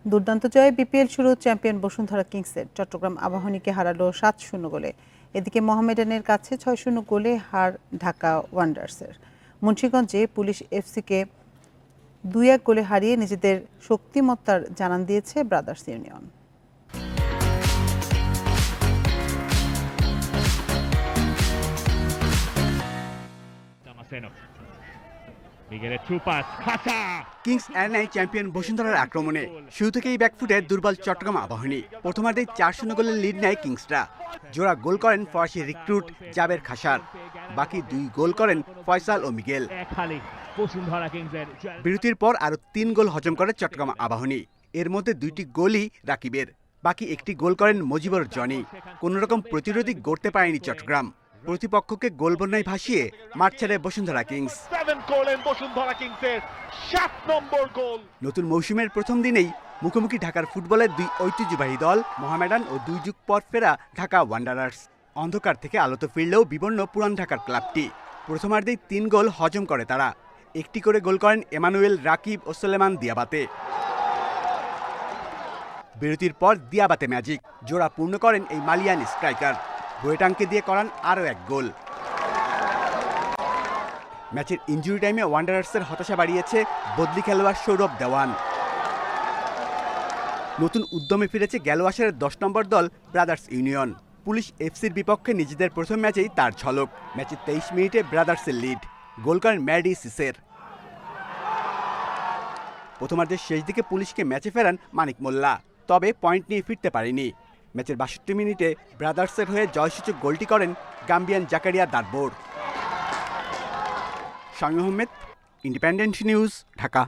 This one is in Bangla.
দুর্দান্ত জয়ে বিপিএল শুরু চ্যাম্পিয়ন বসুন্ধরা কিংসের। চট্টগ্রাম আবাহনীকে হারালো ৭-০ গোলে। এদিকে মোহামেডানের কাছে ৬-০ গোলে হার ঢাকা ওয়ান্ডার্সের। মুন্সিগঞ্জে পুলিশ এফসিকে ২-১ গোলে হারিয়ে নিজেদের শক্তিমত্তার জানান দিয়েছে ব্রাদার্স ইউনিয়ন। কিংস এর চ্যাম্পিয়ন বসুন্ধরার আক্রমণে শুরু থেকেই ব্যাকফুটে দুর্বল চট্টগ্রাম আবাহনী। প্রথমার্ধে ৪-০ গোলের লিড নেয় কিংসরা। জোড়া গোল করেন ফরাসি রিক্রুট জাবের খাসার। বাকি ২ গোল করেন ফয়সাল ও মিগেল। বিরতির পর আরও ৩ গোল হজম করে চট্টগ্রাম আবাহনী। এর মধ্যে ২টি গোলই রাকিবের, বাকি একটি গোল করেন মজিবর জনি। কোনোরকম প্রতিরোধী গড়তে পারেনি চট্টগ্রাম। প্রতিপক্ষকে গোল বন্যায় ভাসিয়ে মাঠ ছাড়ে বসুন্ধরা কিংস। নতুন মৌসুমের প্রথম দিনেই মুখোমুখি ঢাকার ফুটবলের ২ ঐতিহ্যবাহী দল মোহামেডান ও ২ যুগ পর ফেরা ঢাকা ওয়ান্ডারার্স। অন্ধকার থেকে আলোতে ফিরলেও বিবর্ণ পুরান ঢাকার ক্লাবটি। প্রথমার্ধেই ৩ গোল হজম করে তারা। একটি করে গোল করেন এমানুয়েল, রাকিব ও সুলেমান দিয়াবাতে। বিরতির পর দিয়াবাতে ম্যাজিক জোড়া পূর্ণ করেন এই মালিয়ান স্ট্রাইকার। বোয়েটাংকে দিয়ে করান আরও ১ গোল। ম্যাচের ইনজুরি টাইমে ওয়ান্ডারার্সের হতাশা বাড়িয়েছে বদলি খেলোয়াড় সৌরভ দেওয়ান। নতুন উদ্যমে ফিরেছে গ্যালোয়াসের ১০ নম্বর দল ব্রাদার্স ইউনিয়ন। পুলিশ এফসির বিপক্ষে নিজেদের প্রথম ম্যাচেই তার ঝলক। ম্যাচে ২৩ মিনিটে ব্রাদার্সের লিড। গোল করেন ম্যাডি সিসের। প্রথমার্ধের শেষ দিকে পুলিশকে ম্যাচে ফেরান মানিক মোল্লা, তবে পয়েন্ট নিয়ে ফিরতে পারেনি। ম্যাচের ৬২ মিনিটে ব্রাদার্সের হয়ে জয়সূচক গোলটি করেন Gambian Zakaria Darboe. Shamim Ahmed, Independent News, Dhaka.